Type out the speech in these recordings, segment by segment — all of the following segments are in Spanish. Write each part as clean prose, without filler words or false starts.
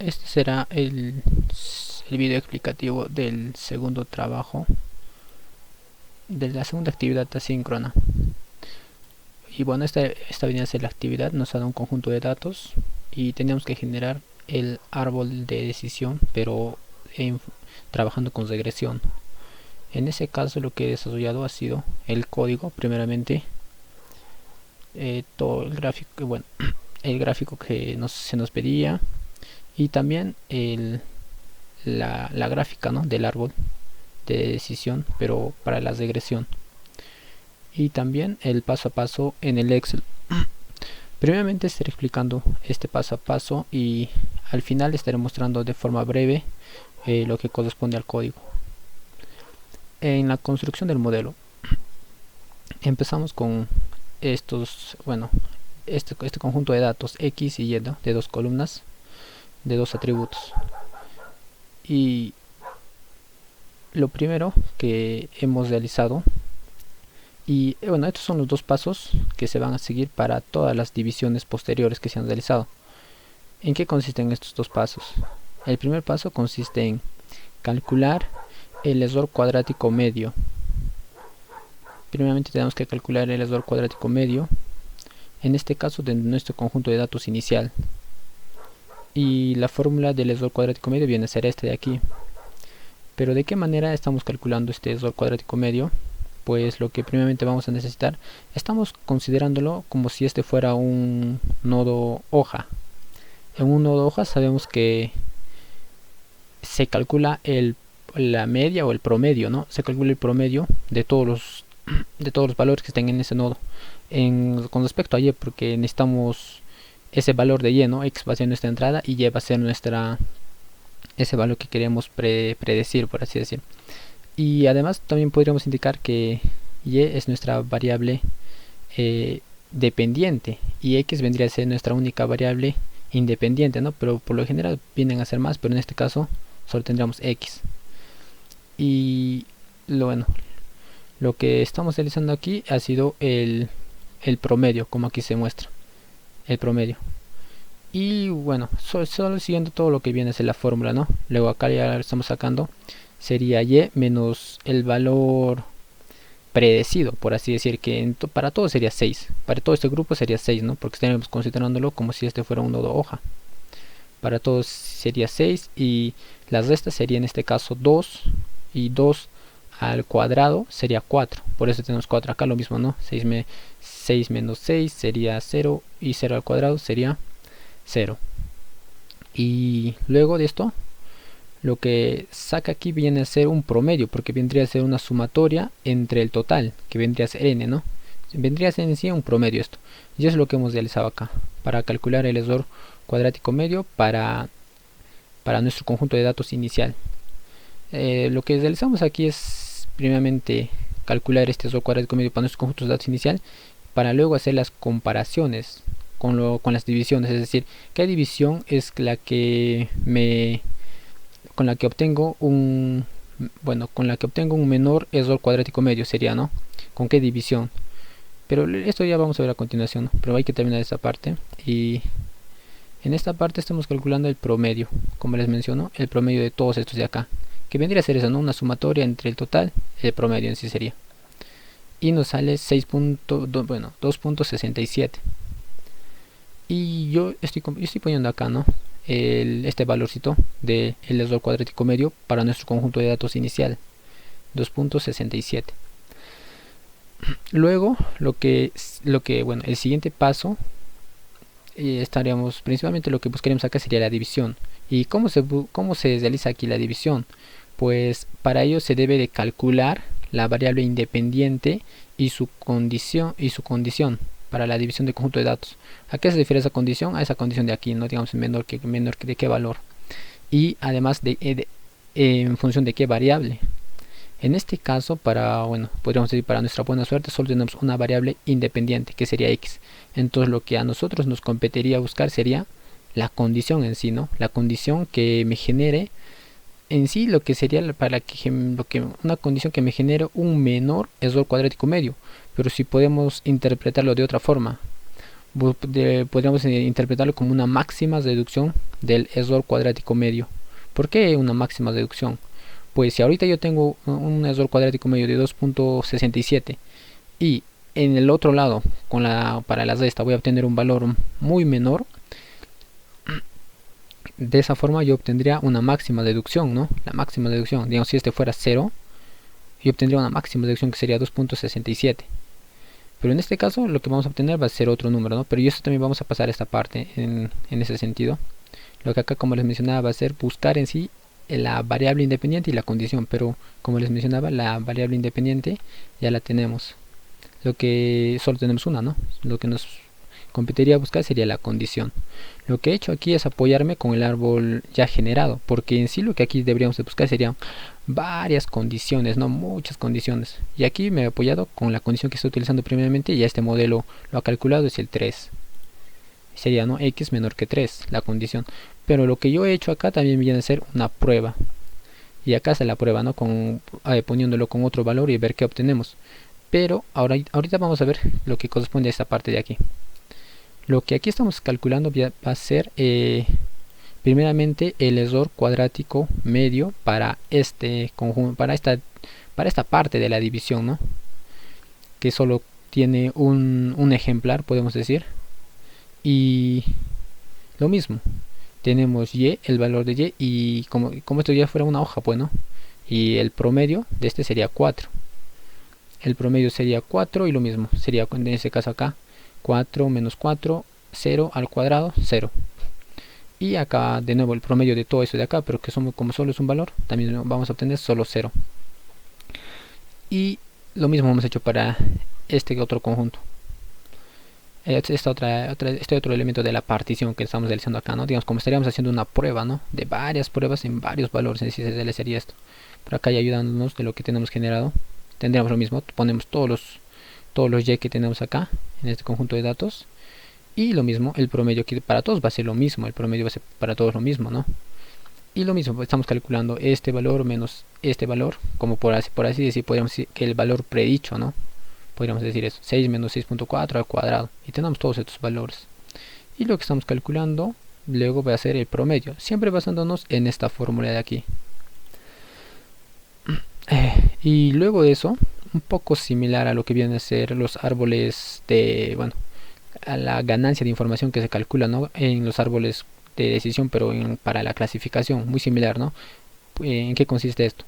este será el video explicativo del segundo trabajo, de la segunda actividad asíncrona. Y bueno, esta venía a ser la actividad, nos ha dado un conjunto de datos y teníamos que generar el árbol de decisión, pero trabajando con regresión. En ese caso lo que he desarrollado ha sido el código, primeramente, todo el gráfico, bueno, el gráfico que se nos pedía, y también la gráfica, ¿no?, del árbol de decisión, pero para la regresión, y también el paso a paso en el Excel. Previamente estaré explicando este paso a paso y al final estaré mostrando de forma breve lo que corresponde al código. En la construcción del modelo empezamos con este conjunto de datos X y Y, ¿no?, de dos columnas, de dos atributos. Y lo primero que hemos realizado, y bueno, estos son los dos pasos que se van a seguir para todas las divisiones posteriores que se han realizado. ¿En qué consisten estos dos pasos? El primer paso consiste en calcular el error cuadrático medio. Primeramente tenemos que calcular el error cuadrático medio, en este caso de nuestro conjunto de datos inicial. Y la fórmula del error cuadrático medio viene a ser este de aquí. Pero ¿de qué manera estamos calculando este error cuadrático medio? Pues lo que primeramente vamos a necesitar, estamos considerándolo como si este fuera un nodo hoja. En un nodo hoja sabemos que se calcula la media o el promedio, ¿no? Se calcula el promedio de todos los valores que estén en ese nodo. Con respecto a Y, porque necesitamos ese valor de Y, ¿no? X va a ser nuestra entrada y Y va a ser ese valor que queremos predecir, por así decir. Y además también podríamos indicar que Y es nuestra variable dependiente y X vendría a ser nuestra única variable independiente, ¿no? Pero por lo general vienen a ser más, pero en este caso solo tendríamos X. Y lo que estamos realizando aquí ha sido el promedio, como aquí se muestra, el promedio. Y bueno, solo siguiendo todo lo que viene a ser la fórmula, ¿no? Luego acá ya lo estamos sacando, sería Y menos el valor predecido, por así decir, que para todo sería 6. Para todo este grupo sería 6, ¿no? Porque estaríamos considerándolo como si este fuera un nodo hoja. Para todos sería 6 y las restas sería en este caso 2, y 2 al cuadrado sería 4. Por eso tenemos 4 acá, lo mismo, ¿no? 6 menos 6 sería 0 y 0 al cuadrado sería 0. Y luego de esto, lo que saca aquí viene a ser un promedio, porque vendría a ser una sumatoria entre el total, que vendría a ser n, ¿no? Vendría a ser en sí un promedio esto. Y eso es lo que hemos realizado acá, para calcular el error cuadrático medio para nuestro conjunto de datos inicial. Lo que realizamos aquí es primeramente calcular este error cuadrático medio para nuestro conjunto de datos inicial, para luego hacer las comparaciones con las divisiones, es decir, qué división es la que con la que obtengo un menor error cuadrático medio, sería, ¿no? Con qué división. Pero esto ya vamos a ver a continuación, ¿no? Pero hay que terminar esta parte. Y en esta parte estamos calculando el promedio, como les menciono, el promedio de todos estos de acá, que vendría a ser eso, ¿no? Una sumatoria entre el total y el promedio en sí sería. Y nos sale 2.67. Y yo estoy poniendo acá, ¿no?, este valorcito del error cuadrático medio para nuestro conjunto de datos inicial, 2.67. Luego el siguiente paso, principalmente lo que buscaremos acá sería la división. ¿Y cómo se realiza aquí la división? Pues para ello se debe de calcular la variable independiente y su condición para la división de conjunto de datos. ¿A qué se refiere esa condición? A esa condición de aquí, no digamos menor de qué valor, y además en función de qué variable. En este caso, podríamos decir, para nuestra buena suerte, solo tenemos una variable independiente, que sería X. Entonces lo que a nosotros nos competiría buscar sería la condición en sí, ¿no? La condición que me genere en sí lo que sería una condición que me genere un menor error cuadrático medio. Pero si podemos interpretarlo de otra forma, podríamos interpretarlo como una máxima reducción del error cuadrático medio. ¿Por qué una máxima deducción? Pues si ahorita yo tengo un error cuadrático medio de 2.67 y en el otro lado para la resta voy a obtener un valor muy menor, de esa forma yo obtendría una máxima deducción, ¿no? La máxima deducción, digamos, si este fuera 0, yo obtendría una máxima deducción que sería 2.67. Pero en este caso lo que vamos a obtener va a ser otro número, ¿no? Pero esto también vamos a pasar esta parte en ese sentido. Lo que acá, como les mencionaba, va a ser buscar en sí la variable independiente y la condición. Pero como les mencionaba, la variable independiente ya la tenemos. Lo que solo tenemos una, ¿no? Lo que nos competiría buscar sería la condición. Lo que he hecho aquí es apoyarme con el árbol ya generado, porque en sí lo que aquí deberíamos de buscar serían varias condiciones, no muchas condiciones. Y aquí me he apoyado con la condición que estoy utilizando previamente y ya este modelo lo ha calculado, es el 3. Sería, ¿no?, x menor que 3, la condición. Pero lo que yo he hecho acá también viene a ser una prueba. Y acá está la prueba, ¿no?, poniéndolo con otro valor y ver qué obtenemos. Pero ahorita vamos a ver lo que corresponde a esta parte de aquí. Lo que aquí estamos calculando va a ser primeramente el error cuadrático medio para este conjunto, para esta parte de la división, ¿no?, que solo tiene un ejemplar, podemos decir. Y lo mismo, tenemos y, el valor de y, y como esto ya fuera una hoja, bueno, y el promedio de este sería 4. El promedio sería 4 y lo mismo, sería en este caso acá 4 menos 4, 0 al cuadrado, 0. Y acá de nuevo el promedio de todo eso de acá, pero que como solo es un valor, también vamos a obtener solo 0. Y lo mismo hemos hecho para este otro conjunto. Este otro elemento de la partición que estamos realizando acá, ¿no? Digamos, como estaríamos haciendo una prueba, ¿no?, de varias pruebas en varios valores, en sí se sería esto. Por acá ya ayudándonos de lo que tenemos generado, tendríamos lo mismo, ponemos todos los y que tenemos acá en este conjunto de datos, y lo mismo, el promedio que para todos va a ser lo mismo, el promedio va a ser para todos lo mismo, ¿no? Y lo mismo, estamos calculando este valor menos este valor, como por así decir, podríamos decir que el valor predicho, ¿no? Podríamos decir eso, 6 menos 6.4 al cuadrado, y tenemos todos estos valores. Y lo que estamos calculando luego va a ser el promedio, siempre basándonos en esta fórmula de aquí. Y luego de eso, un poco similar a lo que vienen a ser los árboles de, bueno, a la ganancia de información que se calcula, ¿no?, en los árboles de decisión, pero para la clasificación, muy similar, ¿no? ¿En qué consiste esto?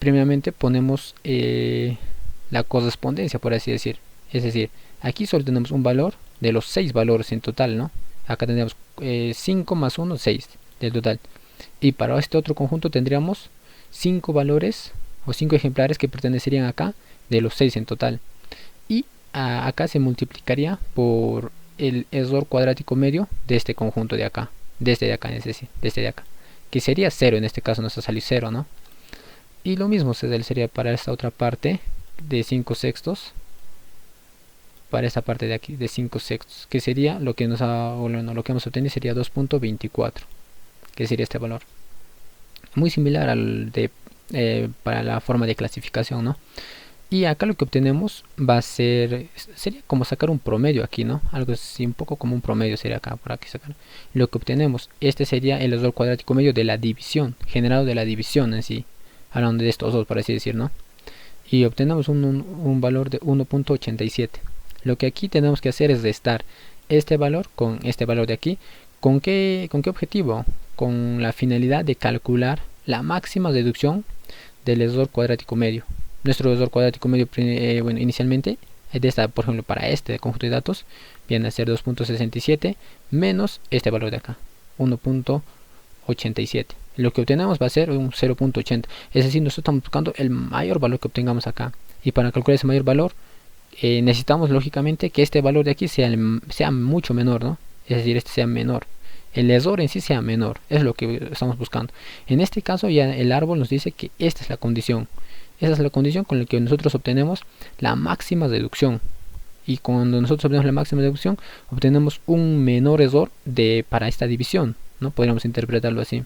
Primeramente ponemos la correspondencia, por así decir. Es decir, aquí solo tenemos un valor de los 6 valores en total, ¿no? Acá tendríamos 5 más 1, 6 del total. Y para este otro conjunto tendríamos 5 valores o 5 ejemplares que pertenecerían acá de los 6 en total. Y acá se multiplicaría por el error cuadrático medio de este conjunto de acá, de este de acá, es decir, de este de acá, que sería 0, en este caso nos ha salido 0, ¿no? Y lo mismo sería para esta otra parte de 5 sextos, para esta parte de aquí de 5 sextos, que sería lo que lo que hemos obtenido sería 2.24, que sería este valor, muy similar al de para la forma de clasificación, ¿no? Y acá lo que obtenemos va a sería como sacar un promedio aquí, ¿no? Algo así, un poco como un promedio sería acá, por aquí sacar. Lo que obtenemos, este sería el error cuadrático medio de la división, generado de la división en sí, hablando de estos dos, por así decir, ¿no? Y obtenemos un valor de 1.87. Lo que aquí tenemos que hacer es restar este valor con este valor de aquí. ¿Con qué objetivo? Con la finalidad de calcular la máxima deducción del error cuadrático medio. Nuestro error cuadrático medio, bueno, inicialmente, de esta, por ejemplo, para este conjunto de datos, viene a ser 2.67 menos este valor de acá, 1.87. Lo que obtenemos va a ser un 0.80. Es decir, nosotros estamos buscando el mayor valor que obtengamos acá. Y para calcular ese mayor valor, necesitamos lógicamente que este valor de aquí sea mucho menor, ¿no? Es decir, este sea menor. El error en sí sea menor. Es lo que estamos buscando. En este caso ya el árbol nos dice que esta es la condición. Esa es la condición con la que nosotros obtenemos la máxima deducción. Y cuando nosotros obtenemos la máxima deducción, obtenemos un menor error para esta división, ¿no? Podríamos interpretarlo así.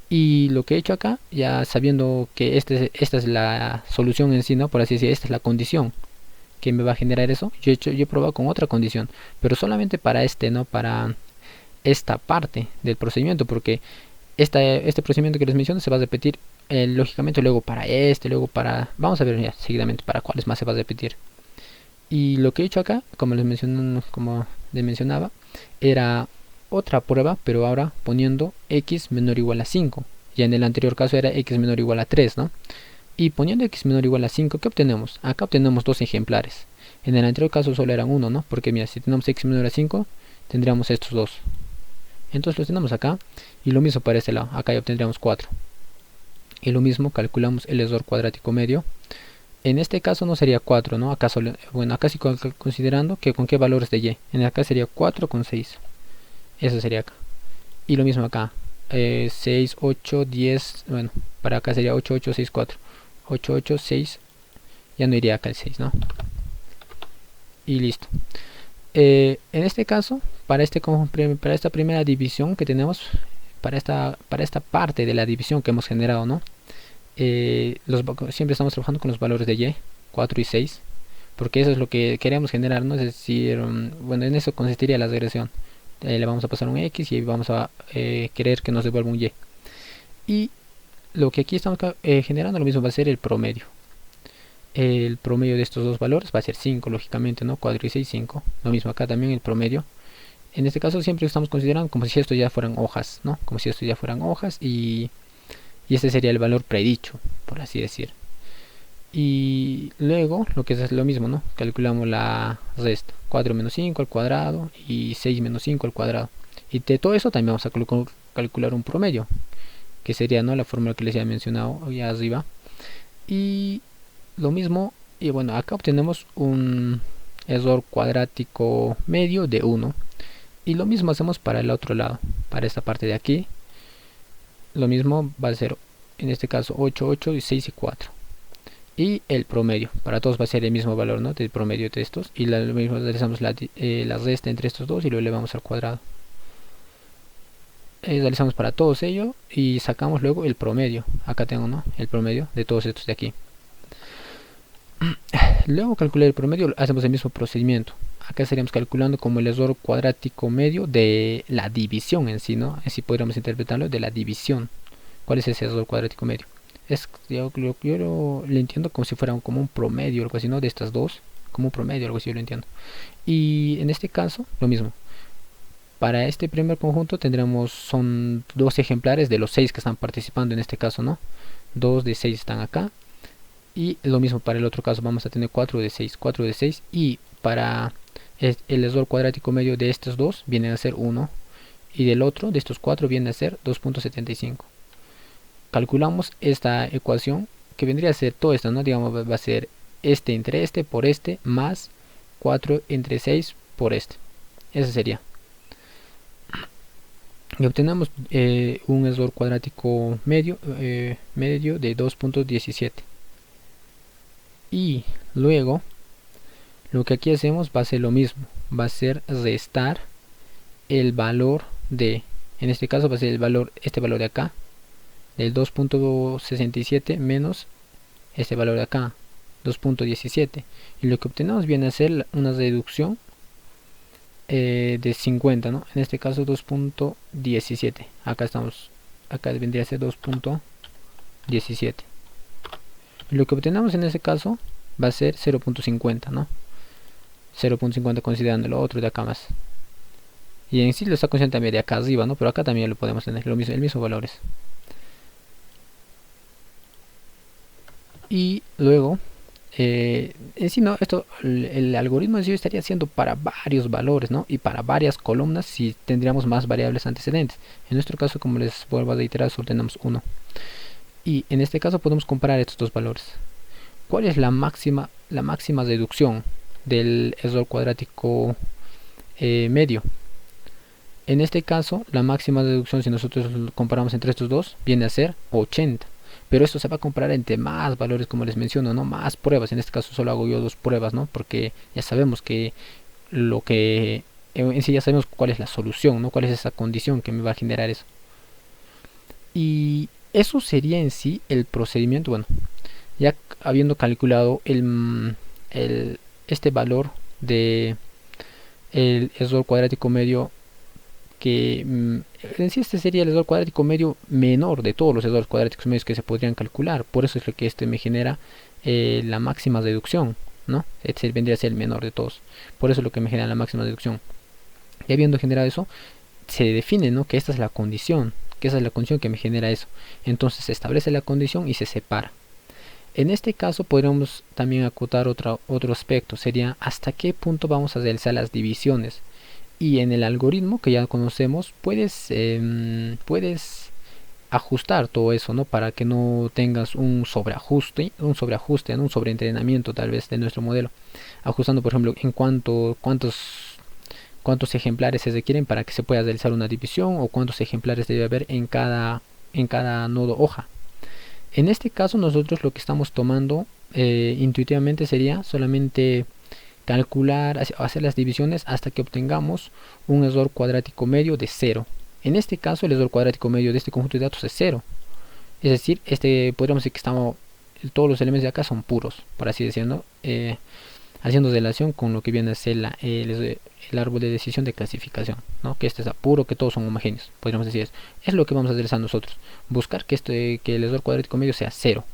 Y lo que he hecho acá, ya sabiendo que esta es la solución en sí, ¿no?, por así decir, esta es la condición que me va a generar eso, yo he probado con otra condición, pero solamente para este, ¿no?, para esta parte del procedimiento, porque este procedimiento que les menciono se va a repetir lógicamente luego para luego para, vamos a ver ya seguidamente para cuáles más se va a repetir. Y lo que he hecho acá, como les mencionaba, era otra prueba, pero ahora poniendo x menor o igual a 5. Ya en el anterior caso era x menor o igual a 3, ¿no? Y poniendo x menor o igual a 5, ¿qué obtenemos? Acá obtenemos dos ejemplares. En el anterior caso solo eran uno, ¿no? Porque mira, si tenemos x menor a 5, tendríamos estos dos. Entonces los tenemos acá. Y lo mismo para este lado. Acá ya obtendríamos 4. Y lo mismo calculamos el error cuadrático medio. En este caso no sería 4, ¿no? Acá bueno, acá sí considerando que con qué valores de y. En acá sería 4 con 6. Eso sería acá. Y lo mismo acá. 6, 8, 10. Bueno, para acá sería 8, 8, 6, 4. 8, 8, 6. Ya no iría acá el 6, ¿no? Y listo. En este caso, para esta primera división que tenemos, para esta parte de la división que hemos generado, ¿no? Siempre estamos trabajando con los valores de y, 4 y 6, porque eso es lo que queremos generar, ¿no? Es decir, bueno, en eso consistiría la regresión. Le vamos a pasar un x y vamos a querer que nos devuelva un y. Y lo que aquí estamos generando lo mismo va a ser el promedio. El promedio de estos dos valores va a ser 5, lógicamente, ¿no? 4 y 6, 5. Lo mismo acá también el promedio. En este caso siempre estamos considerando como si esto ya fueran hojas, ¿no? Como si esto ya fueran hojas y este sería el valor predicho, por así decir. Y luego, lo que es lo mismo, ¿no? Calculamos la resta. 4 menos 5 al cuadrado y 6 menos 5 al cuadrado. Y de todo eso también vamos a calcular un promedio, que sería, ¿no? La fórmula que les había mencionado ya arriba. Y lo mismo, y bueno, acá obtenemos un error cuadrático medio de 1. Y lo mismo hacemos para el otro lado, para esta parte de aquí. Lo mismo va a ser, en este caso, 8, 8 y 6 y 4. Y el promedio, para todos va a ser el mismo valor, ¿no? Del promedio de estos. Y lo mismo realizamos la resta entre estos dos y lo elevamos al cuadrado. Realizamos para todos ellos y sacamos luego el promedio. Acá tengo, ¿no? El promedio de todos estos de aquí. Luego calcular el promedio, hacemos el mismo procedimiento. Acá estaríamos calculando como el error cuadrático medio de la división en sí, ¿no? Así podríamos interpretarlo, de la división. ¿Cuál es ese error cuadrático medio? Yo lo entiendo como si fuera como un promedio, algo así, ¿no? De estas dos, como un promedio, algo así yo lo entiendo. Y en este caso, lo mismo. Para este primer conjunto son dos ejemplares de los 6 que están participando en este caso, ¿no? 2 de 6 están acá. Y lo mismo para el otro caso, vamos a tener 4 de 6, 4 de 6. Y para el error cuadrático medio de estos dos viene a ser 1. Y del otro, de estos 4, viene a ser 2.75. Calculamos esta ecuación, que vendría a ser todo esto, ¿no? Digamos, va a ser este entre este por este, más 4 entre 6 por este. Ese sería. Y obtenemos un error cuadrático medio de 2.17. Y luego lo que aquí hacemos va a ser lo mismo, va a ser restar el valor de, en este caso va a ser este valor de acá, del 2.67 menos este valor de acá, 2.17, y lo que obtenemos viene a ser una reducción de 50, ¿no? En este caso 2.17, acá vendría a ser 2.17. Lo que obtenemos en ese caso va a ser 0.50, ¿no? 0.50 considerando lo otro de acá más. Y en sí lo está considerando también de acá arriba, ¿no? Pero acá también lo podemos tener, el mismo valores. Y luego, en sí, ¿no? El algoritmo en sí estaría haciendo para varios valores, ¿no? Y para varias columnas si tendríamos más variables antecedentes. En nuestro caso, como les vuelvo a reiterar, solo tenemos uno. Y en este caso podemos comparar estos dos valores. ¿Cuál es la máxima reducción del error cuadrático medio? En este caso, la máxima reducción, si nosotros comparamos entre estos dos, viene a ser 80. Pero esto se va a comparar entre más valores, como les menciono, ¿no? Más pruebas. En este caso solo hago yo 2 pruebas, ¿no? Porque ya sabemos que en sí ya sabemos cuál es la solución, ¿no? Cuál es esa condición que me va a generar eso. Y eso sería en sí el procedimiento. Bueno, ya habiendo calculado este valor de el error cuadrático medio, que en sí este sería el error cuadrático medio menor de todos los errores cuadráticos medios que se podrían calcular. Por eso es lo que este me genera la máxima deducción, ¿no? Este vendría a ser el menor de todos. Por eso es lo que me genera la máxima deducción. Y habiendo generado eso, se define, ¿no?, que esta es la condición, que esa es la condición que me genera eso. Entonces se establece la condición y se separa. En este caso podríamos también acotar otro aspecto, sería hasta qué punto vamos a realizar las divisiones. Y en el algoritmo que ya conocemos puedes ajustar todo eso, ¿no?, para que no tengas un sobreajuste, un sobreentrenamiento tal vez de nuestro modelo, ajustando por ejemplo en cuántos ejemplares se requieren para que se pueda realizar una división, o cuántos ejemplares debe haber en cada nodo hoja. En este caso nosotros lo que estamos tomando intuitivamente sería solamente calcular, hacer las divisiones hasta que obtengamos un error cuadrático medio de 0. En este caso el error cuadrático medio de este conjunto de datos es 0. Es decir, podríamos decir que todos los elementos de acá son puros, por así decirlo, haciendo relación con lo que viene a ser el árbol de decisión de clasificación, ¿no?, que este es puro, que todos son homogéneos. Podríamos decir eso. Es lo que vamos a realizar nosotros, buscar que el error cuadrático medio sea 0.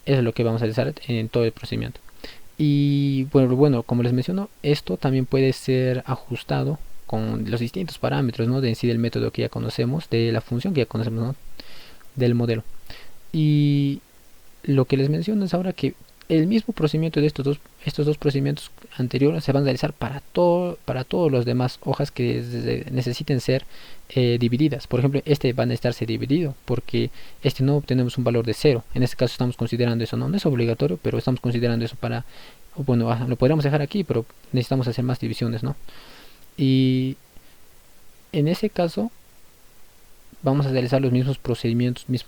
Eso es lo que vamos a realizar en todo el procedimiento. Y bueno, como les menciono, esto también puede ser ajustado con los distintos parámetros, ¿no?, de en sí del método que ya conocemos, de la función que ya conocemos, ¿no?, del modelo. Y lo que les menciono es ahora que el mismo procedimiento de estos dos procedimientos anteriores se van a realizar para todos los demás hojas que necesiten ser divididas. Por ejemplo, este va a necesitarse dividido porque no obtenemos un valor de 0. En este caso estamos considerando eso, no es obligatorio, pero estamos considerando eso bueno, lo podríamos dejar aquí, pero necesitamos hacer más divisiones, ¿no? Y en ese caso vamos a realizar los mismos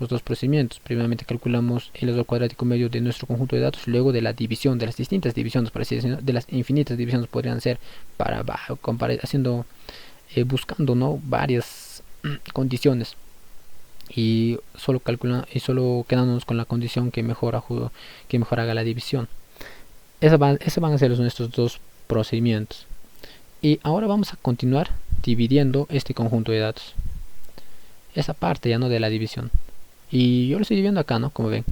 dos procedimientos. Primeramente calculamos el error cuadrático medio de nuestro conjunto de datos, luego de la división, de las distintas divisiones, por así decirlo, de las infinitas divisiones podrían ser, buscando, ¿no?, varias condiciones, y solo quedándonos con la condición que mejor haga la división. Esos van a ser nuestros dos procedimientos. Y ahora vamos a continuar dividiendo este conjunto de datos, esa parte ya no de la división. Y yo lo estoy dividiendo acá, ¿no?, como ven.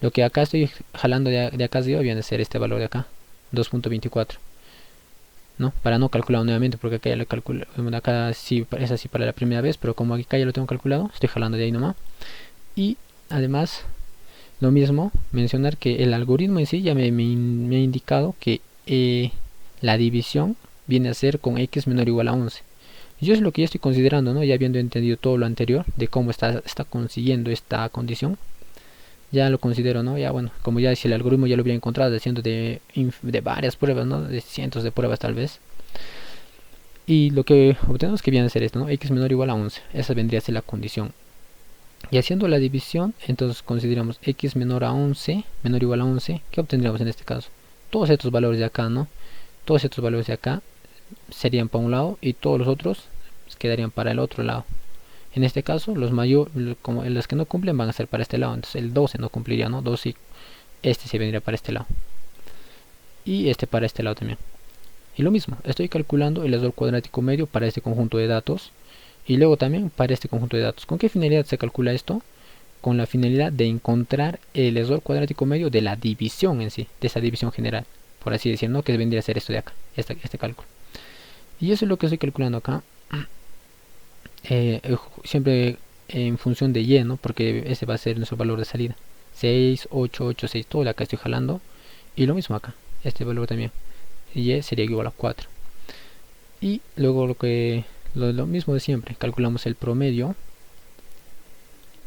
Lo que acá estoy jalando de acá arriba viene a ser este valor de acá, 2.24, ¿no? Para no calcularlo nuevamente, porque acá ya lo calculo. Acá sí es así para la primera vez, pero como acá ya lo tengo calculado, estoy jalando de ahí nomás. Y además, lo mismo, mencionar que el algoritmo en sí ya me ha indicado que la división viene a ser con x menor o igual a 11. Yo es lo que ya estoy considerando, ¿no?, ya habiendo entendido todo lo anterior de cómo está consiguiendo esta condición. Ya lo considero, ¿no? Ya bueno, como ya si el algoritmo ya lo hubiera encontrado haciendo de varias pruebas, ¿no?, de cientos de pruebas tal vez. Y lo que obtenemos que viene a ser esto, ¿no?, x menor o igual a 11. Esa vendría a ser la condición. Y haciendo la división, entonces consideramos x menor o igual a 11. ¿Qué obtendríamos en este caso? Todos estos valores de acá, ¿no? Todos estos valores de acá serían para un lado y todos los otros quedarían para el otro lado. En este caso como los que no cumplen van a ser para este lado, entonces el 12 no cumpliría, ¿no? 12, y este se vendría para este lado y este para este lado también. Y lo mismo, estoy calculando el error cuadrático medio para este conjunto de datos y luego también para este conjunto de datos. ¿Con qué finalidad se calcula esto? Con la finalidad de encontrar el error cuadrático medio de la división en sí, de esa división general, por así decirlo, ¿no?, que vendría a ser esto de acá, este cálculo. Y eso es lo que estoy calculando acá, siempre en función de y, ¿no?, porque ese va a ser nuestro valor de salida. 6, 8, 8, 6, todo acá estoy jalando. Y lo mismo acá, este valor también, y sería igual a 4. Y luego lo mismo de siempre, calculamos el promedio,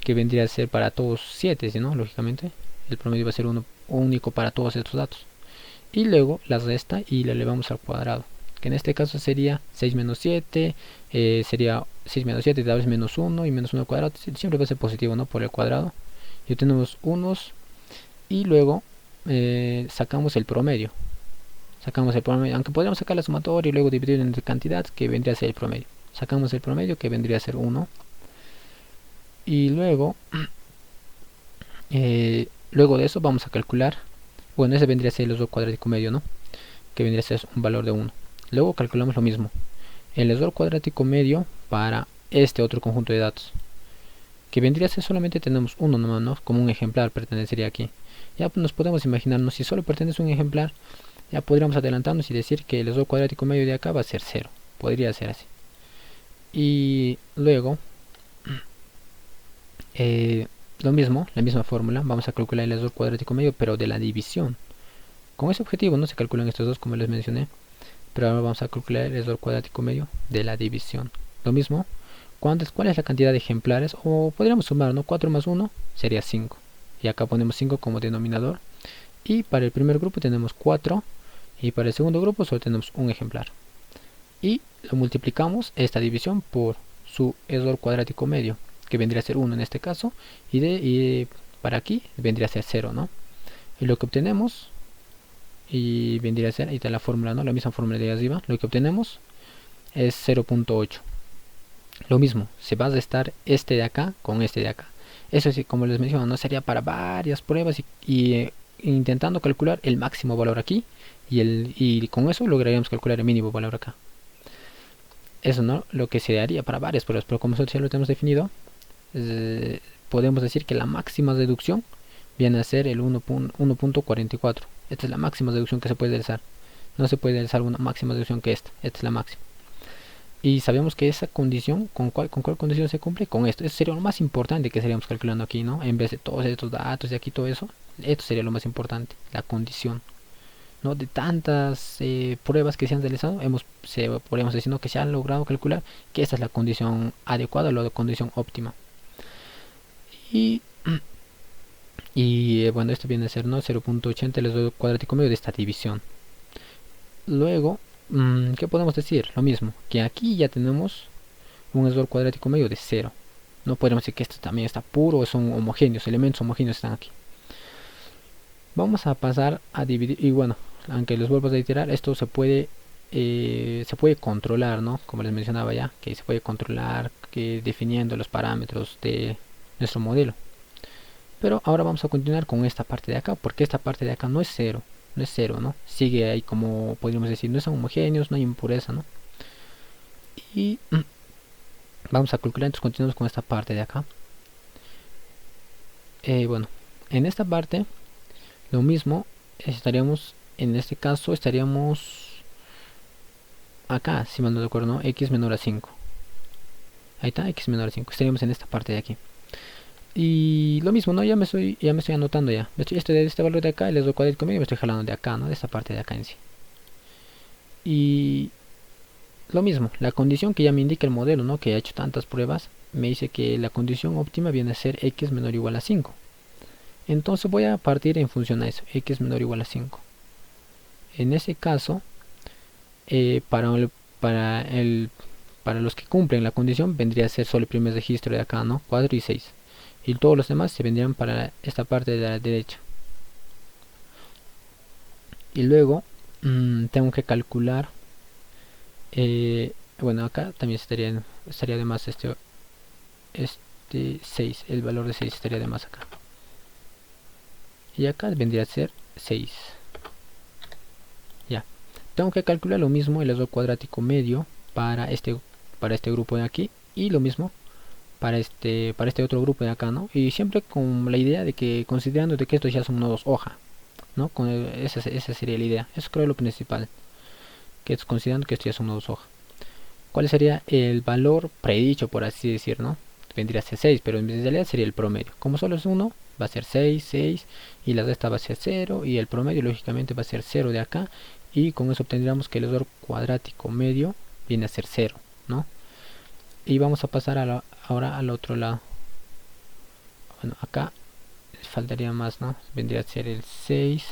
que vendría a ser para todos 7, ¿no?, lógicamente. El promedio va a ser uno único para todos estos datos. Y luego la resta y la elevamos al cuadrado, que en este caso sería 6 menos 7, sería 6 menos 7, tal vez menos 1 y menos 1 al cuadrado, siempre va a ser positivo, ¿no?, por el cuadrado. Y obtenemos unos y luego sacamos el promedio. Aunque podríamos sacar la sumatoria y luego dividir entre cantidad, que vendría a ser el promedio. Sacamos el promedio, que vendría a ser 1. Y luego luego de eso vamos a calcular, bueno, ese vendría a ser el error cuadrático medio, ¿no?, que vendría a ser un valor de 1. Luego calculamos lo mismo, el error cuadrático medio para este otro conjunto de datos, que vendría a ser solamente tenemos uno nomás, ¿no? Como un ejemplar pertenecería aquí. Ya nos podemos imaginarnos, si solo pertenece un ejemplar, ya podríamos adelantarnos y decir que el error cuadrático medio de acá va a ser 0. Podría ser así. Y luego, lo mismo, la misma fórmula, vamos a calcular el error cuadrático medio, pero de la división. Con ese objetivo no se calculan estos dos, como les mencioné, pero ahora vamos a calcular el error cuadrático medio de la división. Lo mismo, ¿cuál es la cantidad de ejemplares? O podríamos sumar, ¿no? 4 más 1 sería 5. Y acá ponemos 5 como denominador. Y para el primer grupo tenemos 4. Y para el segundo grupo solo tenemos un ejemplar. Y lo multiplicamos esta división por su error cuadrático medio, que vendría a ser 1 en este caso. Y para aquí vendría a ser 0, ¿no? Y lo que obtenemos, y vendría a ser, ahí está la fórmula, ¿no? La misma fórmula de arriba. Lo que obtenemos es 0.8. Lo mismo, se va a restar este de acá con este de acá. Eso sí, como les menciono, no sería para varias pruebas y intentando calcular el máximo valor aquí y con eso lograríamos calcular el mínimo valor acá. Eso no lo que se haría para varias pruebas, pero como nosotros ya lo tenemos definido, podemos decir que la máxima reducción viene a ser el 1.44. Esta es la máxima reducción que se puede realizar. No se puede realizar una máxima reducción que esta. Esta es la máxima. Y sabemos que esa condición, ¿con cuál condición se cumple? Con esto. Eso sería lo más importante que estaríamos calculando aquí, ¿no? En vez de todos estos datos y aquí todo eso, esto sería lo más importante, la condición, ¿no? De tantas pruebas que se han realizado, podríamos decir, ¿no?, que se han logrado calcular que esta es la condición adecuada o la condición óptima. Y, bueno, esto viene a ser, ¿no?, 0.80 el error cuadrático medio de esta división. Luego, ¿qué podemos decir? Lo mismo, que aquí ya tenemos un error cuadrático medio de 0. No podemos decir que esto también está puro, son homogéneos, elementos homogéneos están aquí. Vamos a pasar a dividir, y bueno, aunque les vuelvo a iterar, esto se puede controlar, ¿no? Como les mencionaba ya, que se puede controlar definiendo los parámetros de nuestro modelo. Pero ahora vamos a continuar con esta parte de acá, porque esta parte de acá no es 0. No es 0, ¿no? Sigue ahí, como podríamos decir, no son homogéneos, no hay impureza, ¿no? Y vamos a calcular, entonces continuamos con esta parte de acá. Bueno, en esta parte lo mismo, en este caso estaríamos acá, si mal no recuerdo, ¿no? X menor a 5. Ahí está, X menor a 5. Estaríamos en esta parte de aquí. Y lo mismo, ¿no? Ya me estoy anotando ya. Este valor de acá, el error cuadrático medio, me estoy jalando de acá, ¿no? De esta parte de acá en sí. Y lo mismo, la condición que ya me indica el modelo, ¿no?, que ha hecho tantas pruebas, me dice que la condición óptima viene a ser X menor o igual a 5. Entonces voy a partir en función a eso, X menor o igual a 5. En ese caso, para los que cumplen la condición vendría a ser solo el primer registro de acá, ¿no? 4 y 6. Y todos los demás se vendrían para esta parte de la derecha. Y luego tengo que calcular, bueno, acá también estaría de más este 6, el valor de 6 estaría de más acá. Y acá vendría a ser 6. Ya. Tengo que calcular lo mismo, el error cuadrático medio para este grupo de aquí, y lo mismo para este otro grupo de acá, ¿no? Y siempre con la idea de que, considerando de que estos ya son nodos hoja, ¿no? Esa sería la idea. Eso creo lo principal, que es considerando que estos ya son nodos hoja. ¿Cuál sería el valor predicho, por así decir, ¿no? Vendría a ser 6, pero en realidad sería el promedio. Como solo es 1, va a ser 6, 6, y la resta va a ser 0, y el promedio lógicamente va a ser 0 de acá, y con eso obtendríamos que el error cuadrático medio viene a ser 0, ¿no? Y vamos a pasar ahora al otro lado. Bueno, acá faltaría más, ¿no? Vendría a ser el 6,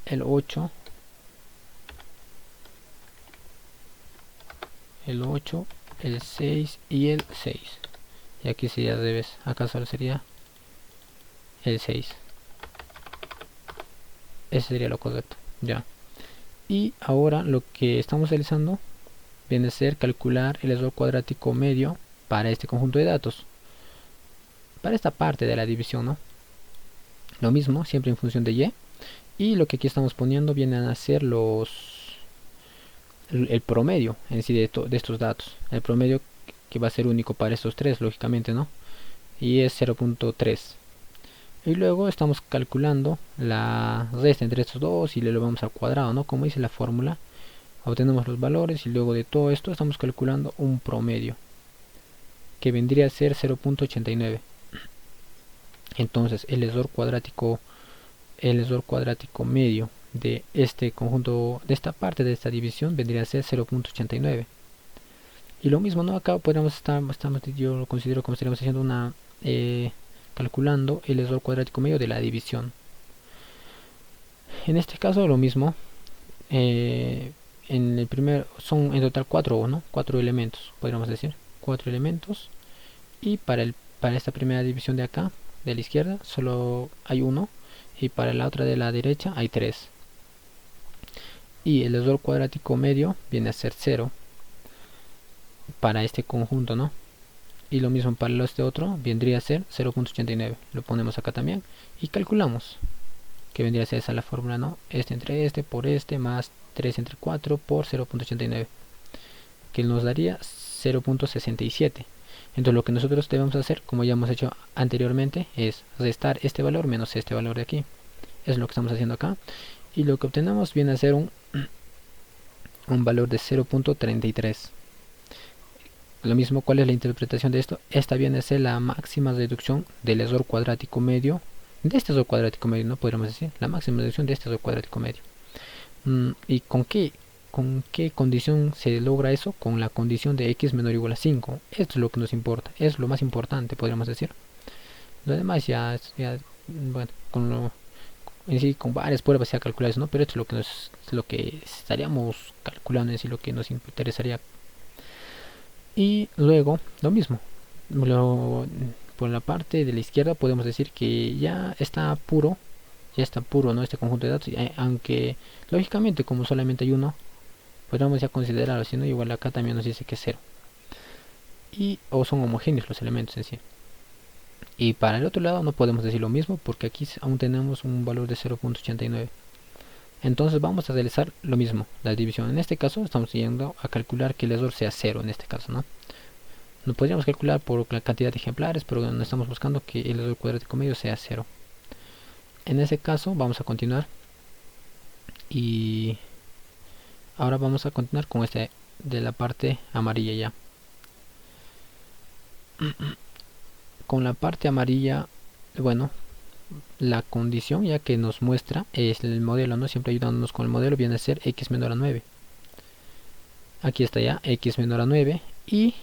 el 8, el 6 y el 6. Y aquí sería al revés, acá solo sería el 6. Ese sería lo correcto, ya. Y ahora lo que estamos realizando viene a ser calcular el error cuadrático medio para este conjunto de datos, para esta parte de la división, ¿no? Lo mismo, siempre en función de y. Y lo que aquí estamos poniendo vienen a ser los el promedio en sí de estos datos, el promedio que va a ser único para estos tres, lógicamente, ¿no? Y es 0.3. Y luego estamos calculando la resta entre estos dos y le lo vamos al cuadrado, ¿no? Como dice la fórmula, obtenemos los valores y luego de todo esto estamos calculando un promedio que vendría a ser 0.89. Entonces el error cuadrático medio de este conjunto, de esta parte de esta división, vendría a ser 0.89. Y lo mismo, ¿no? Acá podríamos yo lo considero como estaríamos haciendo una calculando el error cuadrático medio de la división. En este caso lo mismo, en el primer son en total 4, ¿no? 4 elementos, podríamos decir, 4 elementos. Y para esta primera división de acá, de la izquierda, solo hay 1, y para la otra de la derecha hay 3. Y el error cuadrático medio viene a ser 0 para este conjunto, ¿no? Y lo mismo para este otro, vendría a ser 0.89. Lo ponemos acá también y calculamos, que vendría a ser esa la fórmula, ¿no? Este entre este por este más 3 entre 4 por 0.89, que nos daría 0.67. Entonces lo que nosotros debemos hacer, como ya hemos hecho anteriormente, es restar este valor menos este valor de aquí. Es lo que estamos haciendo acá. Y lo que obtenemos viene a ser un valor de 0.33. Lo mismo, ¿cuál es la interpretación de esto? Esta viene a ser la máxima reducción del error cuadrático medio, de este error cuadrático medio, no podríamos decir, la máxima reducción de este error cuadrático medio. ¿Y con qué condición se logra eso? Con la condición de x menor o igual a 5. Esto es lo que nos importa, es lo más importante, podríamos decir. Lo demás ya bueno, en sí, con varias pruebas se ha calculado eso, ¿no? Pero esto es lo que estaríamos calculando, en sí, lo que nos interesaría. Y luego lo mismo, por la parte de la izquierda podemos decir que ya está puro, ¿no? Este conjunto de datos, aunque lógicamente como solamente hay uno, podríamos ya considerarlo así, ¿no? Igual acá también nos dice que es 0, o son homogéneos los elementos en sí. Y para el otro lado no podemos decir lo mismo, porque aquí aún tenemos un valor de 0.89. entonces vamos a realizar lo mismo, la división. En este caso estamos yendo a calcular que el error sea 0 en este caso, ¿no? No podríamos calcular por la cantidad de ejemplares, pero no estamos buscando que el error cuadrático medio sea 0. En ese caso vamos a continuar, y ahora vamos a continuar con este de la parte amarilla ya. Con la parte amarilla, bueno, la condición ya que nos muestra es el modelo, ¿no? Siempre ayudándonos con el modelo, viene a ser x menor a 9. Aquí está ya x menor a 9. Y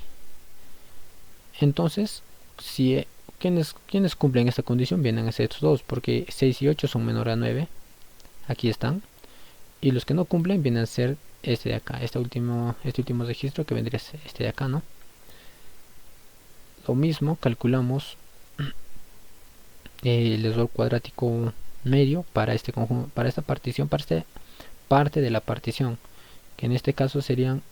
entonces, si quienes cumplen esta condición vienen a ser estos dos, porque 6 y 8 son menor a 9. Aquí están. Y los que no cumplen vienen a ser este de acá, este último registro, que vendría a ser este de acá, ¿no? Lo mismo calculamos el error cuadrático medio para este conjunto, para esta partición, para esta parte de la partición, que en este caso serían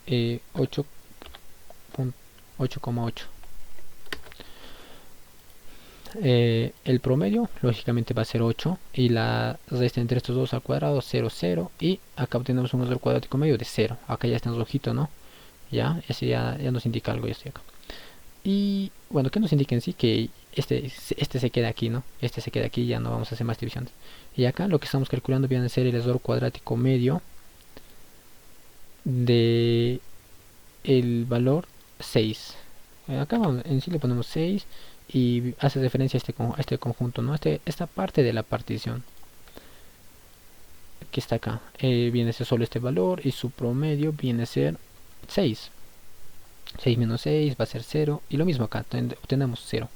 8,8. El promedio lógicamente va a ser 8, y la resta entre estos dos al cuadrado 0, 0, y acá obtenemos un error cuadrático medio de 0. Acá ya está en rojito, ¿no? Ya, ese ya nos indica algo, esto acá. Y bueno, que nos indica en sí que este se queda aquí, ¿no? Este se queda aquí, ya no vamos a hacer más divisiones. Y acá lo que estamos calculando viene a ser el error cuadrático medio de el valor 6. Acá en sí le ponemos 6 y hace referencia a este conjunto, ¿no? Esta parte de la partición que está acá, viene a ser solo este valor, y su promedio viene a ser 6. 6 menos 6 va a ser 0, y lo mismo acá, obtenemos 0.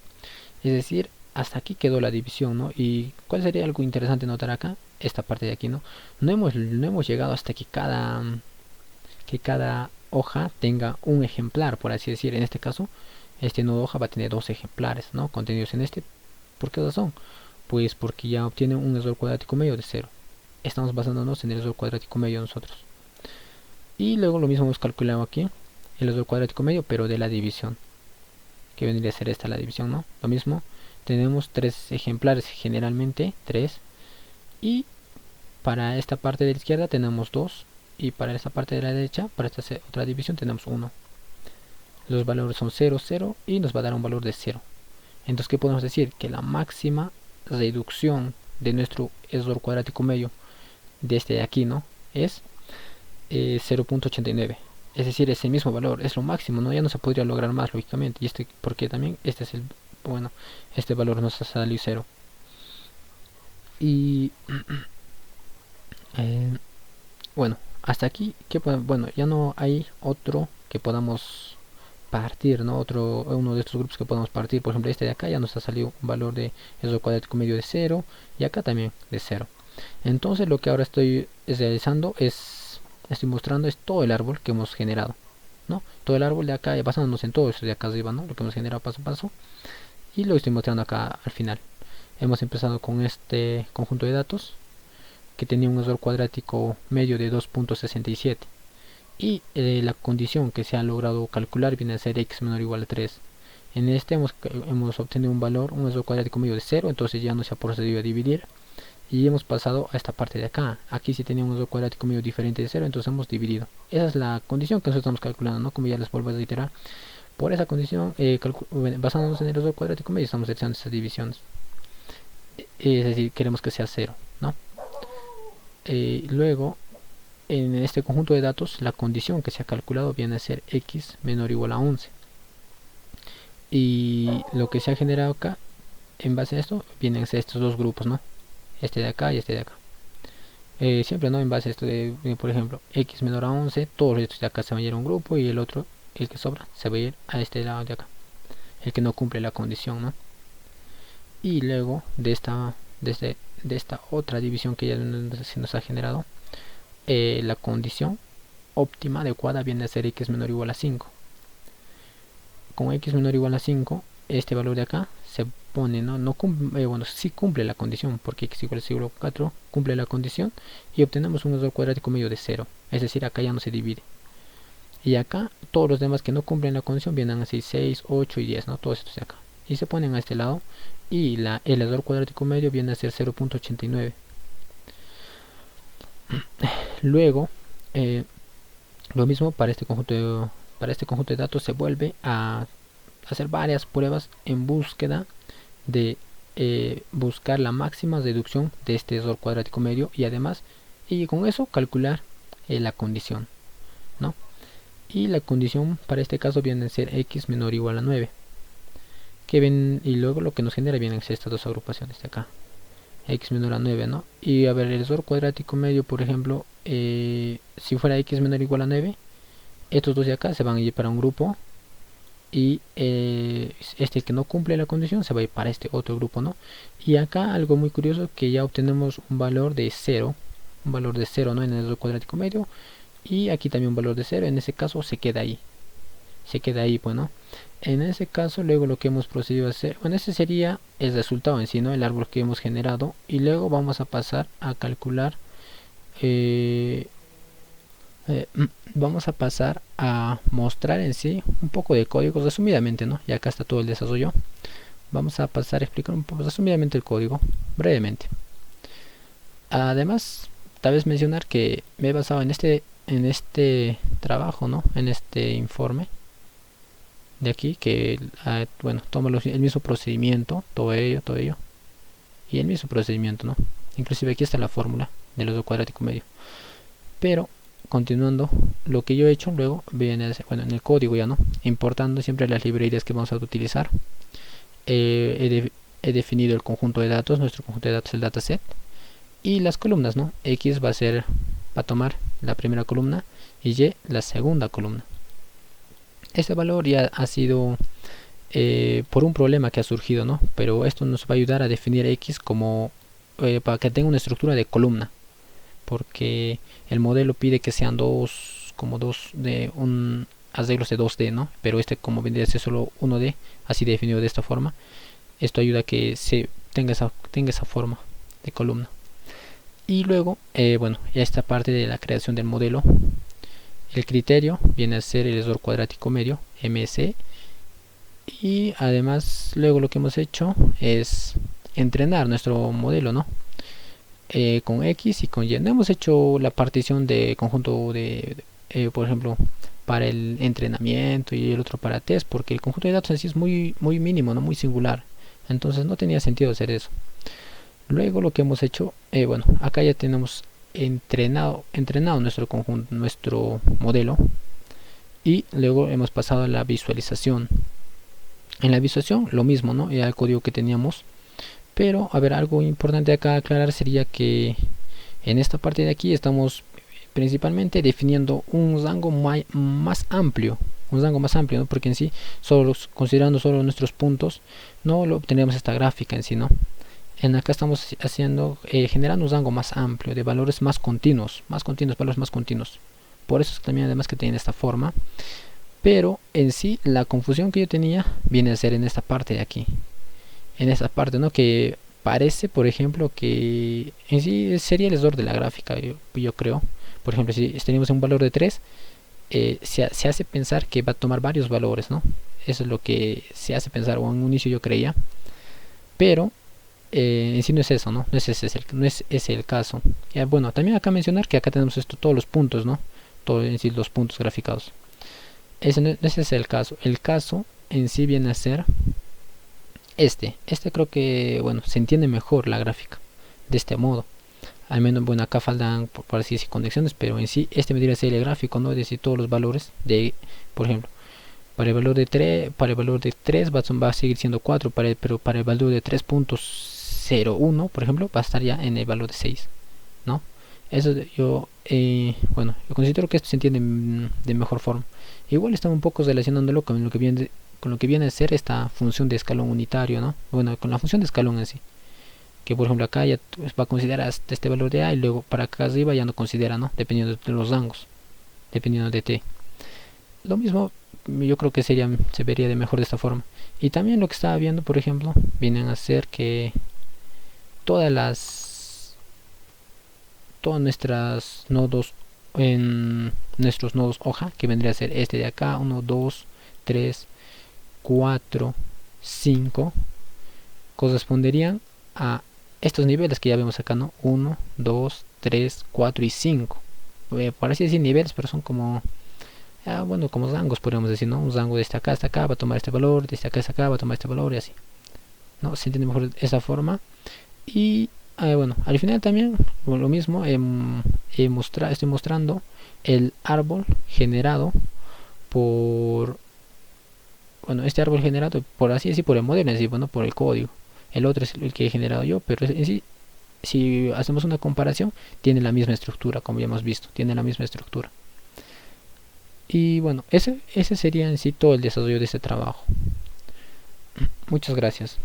Es decir, hasta aquí quedó la división, ¿no? Y cuál sería algo interesante notar acá, esta parte de aquí, ¿no? No hemos llegado hasta que cada hoja tenga un ejemplar, por así decir. En este caso, este nodo hoja va a tener 2 ejemplares, ¿no? Contenidos en este. ¿Por qué razón? Pues porque ya obtiene un error cuadrático medio de 0. Estamos basándonos en el error cuadrático medio nosotros. Y luego lo mismo hemos calculado aquí, el error cuadrático medio, pero de la división, que vendría a ser esta la división, ¿no? Lo mismo, tenemos 3 ejemplares, generalmente 3, y para esta parte de la izquierda tenemos 2, y para esta parte de la derecha, para esta otra división, tenemos 1. Los valores son 0, 0 y nos va a dar un valor de 0. Entonces, ¿qué podemos decir? Que la máxima reducción de nuestro error cuadrático medio de este de aquí, ¿no? Es 0.89. Es decir, es el mismo valor, es lo máximo, ¿no? Ya no se podría lograr más, lógicamente. Y porque también este es bueno, este valor nos ha salido 0. Y bueno, hasta aquí, bueno, ya no hay otro que podamos partir, ¿no? Uno de estos grupos que podamos partir. Por ejemplo, este de acá ya nos ha salido un valor de error cuadrático medio de 0 y acá también de 0. Entonces lo que ahora estoy realizando estoy mostrando es todo el árbol que hemos generado, ¿no? Todo el árbol de acá, basándonos en todo esto de acá arriba, ¿no? Lo que hemos generado paso a paso, y lo estoy mostrando acá al final. Hemos empezado con este conjunto de datos que tenía un error cuadrático medio de 2.67 y la condición que se ha logrado calcular viene a ser x menor o igual a 3. En este hemos obtenido un error cuadrático medio de 0, entonces ya no se ha procedido a dividir y hemos pasado a esta parte de acá. Aquí sí tenía un error cuadrático medio diferente de 0, entonces hemos dividido. Esa es la condición que nosotros estamos calculando, ¿no? Como ya les vuelvo a reiterar, por esa condición, basándonos en el error cuadrático medio, estamos realizando estas divisiones. Es decir, queremos que sea 0, ¿no? Luego, en este conjunto de datos, la condición que se ha calculado viene a ser x menor o igual a 11. Y lo que se ha generado acá, en base a esto, vienen a ser estos dos grupos, ¿no? Este de acá y este de acá. Siempre, ¿no? En base a esto de, por ejemplo, x menor a 11, todos estos de acá se van a ir a un grupo y el otro, el que sobra, se va a ir a este lado de acá, el que no cumple la condición, ¿no? Y luego de esta otra división que ya se nos ha generado, la condición óptima adecuada viene a ser x menor o igual a 5. Con x menor o igual a 5, este valor de acá se pone, no cumple, bueno, sí cumple la condición, porque x igual a 4 cumple la condición y obtenemos un error cuadrático medio de 0. Es decir, acá ya no se divide. Y acá todos los demás que no cumplen la condición vienen a ser 6, 8 y 10, ¿no? Todos estos de acá. Y se ponen a este lado y el error cuadrático medio viene a ser 0.89. Luego, lo mismo para este conjunto de datos, se vuelve a hacer varias pruebas en búsqueda de buscar la máxima reducción de este error cuadrático medio y con eso calcular la condición, ¿no? Y la condición para este caso viene a ser x menor o igual a 9, y luego lo que nos genera vienen a ser estas dos agrupaciones de acá, x menor a 9, ¿no? Y a ver, el error cuadrático medio, por ejemplo, si fuera x menor o igual a 9, estos dos de acá se van a ir para un grupo y este que no cumple la condición se va a ir para este otro grupo, ¿no? Y acá algo muy curioso, que ya obtenemos un valor de 0, ¿no? En el error cuadrático medio, y aquí también un valor de 0. En ese caso se queda ahí, bueno. En ese caso, luego lo que hemos procedido a hacer, bueno, ese sería el resultado en sí, ¿no? El árbol que hemos generado, y luego vamos a pasar a calcular, vamos a pasar a mostrar en sí un poco de código resumidamente, ¿no? Y acá está todo el desarrollo. Vamos a pasar a explicar un poco resumidamente el código, brevemente. Además, tal vez mencionar que me he basado en este trabajo, ¿no? En este informe de aquí, que bueno, toma el mismo procedimiento, todo ello, y el mismo procedimiento, ¿no? Inclusive aquí está la fórmula del error cuadrático medio. Pero continuando, lo que yo he hecho luego viene a ser, bueno, en el código ya, ¿no? Importando siempre las librerías que vamos a utilizar. He definido el conjunto de datos, nuestro conjunto de datos es el dataset, y las columnas, ¿no? X va a tomar la primera columna y Y la segunda columna. Este valor ya ha sido por un problema que ha surgido, ¿no? Pero esto nos va a ayudar a definir X como para que tenga una estructura de columna, porque el modelo pide que sean arreglos de 2D, ¿no? Pero este, como vendría a ser solo 1D, así definido de esta forma, esto ayuda a que se tenga esa forma de columna. Y luego, bueno, ya esta parte de la creación del modelo, el criterio viene a ser el error cuadrático medio, MC, y además luego lo que hemos hecho es entrenar nuestro modelo, ¿no? con X y con Y. No hemos hecho la partición de conjunto por ejemplo, para el entrenamiento y el otro para test, porque el conjunto de datos en sí es muy mínimo, no muy singular. Entonces no tenía sentido hacer eso. Luego lo que hemos hecho, bueno, acá ya tenemos entrenado nuestro conjunto, nuestro modelo, y luego hemos pasado a la visualización. En la visualización lo mismo, ¿no? Era el código que teníamos, pero a ver, algo importante acá aclarar sería que en esta parte de aquí estamos principalmente definiendo un rango más amplio, ¿no? Porque en sí, considerando solo nuestros puntos, no lo obtenemos esta gráfica en sí, ¿no? En acá estamos generando un rango más amplio de valores valores más continuos. Por eso es también además que tiene esta forma. Pero en sí la confusión que yo tenía viene a ser en esta parte de aquí. En esta parte, ¿no? Que parece, por ejemplo, que en sí sería el error de la gráfica, yo creo. Por ejemplo, si tenemos un valor de 3, se hace pensar que va a tomar varios valores, ¿no? Eso es lo que se hace pensar, o en un inicio yo creía. Pero en sí no es eso, ¿no? No es ese el caso. Bueno, también acá mencionar que acá tenemos todos los puntos, ¿no? Todos en sí los puntos graficados. Ese es el caso. El caso en sí viene a ser este creo que, bueno, se entiende mejor la gráfica de este modo. Al menos, bueno, acá faltan, por así decir, conexiones, pero en sí este vendría a ser el gráfico, ¿no? Es decir, todos los valores de, por ejemplo, para el valor de 3 va a seguir siendo 4, pero para el valor de 3.01, por ejemplo, va a estar ya en el valor de 6, ¿no? Eso bueno, yo considero que esto se entiende de mejor forma. Igual estamos un poco relacionándolo con lo que viene a ser esta función de escalón unitario, ¿no? Bueno, con la función de escalón en sí, que por ejemplo acá ya va a considerar hasta este valor de A, y luego para acá arriba ya no considera, ¿no? Dependiendo de los rangos, dependiendo de T. Lo mismo yo creo que se vería de mejor de esta forma. Y también lo que estaba viendo, por ejemplo, vienen a ser que todas nuestras nodos, en nuestros nodos hoja, que vendría a ser este de acá, 1, 2, 3, 4, 5, corresponderían a estos niveles que ya vemos acá, ¿no? 1, 2, 3, 4 y 5. Por así decir niveles, pero son como, bueno, como rangos podríamos decir, ¿no? Un rango de este acá hasta acá va a tomar este valor, de este acá hasta acá va a tomar este valor, y así, ¿no? Se entiende mejor de esa forma. Y bueno, al final también lo mismo, estoy mostrando el árbol generado por, bueno, este árbol generado por así decir, por el modelo, es decir, bueno, por el código. El otro es el que he generado yo, pero en sí, si hacemos una comparación, tiene la misma estructura, como ya hemos visto, tiene la misma estructura. Y bueno, ese sería en sí todo el desarrollo de este trabajo. Muchas gracias.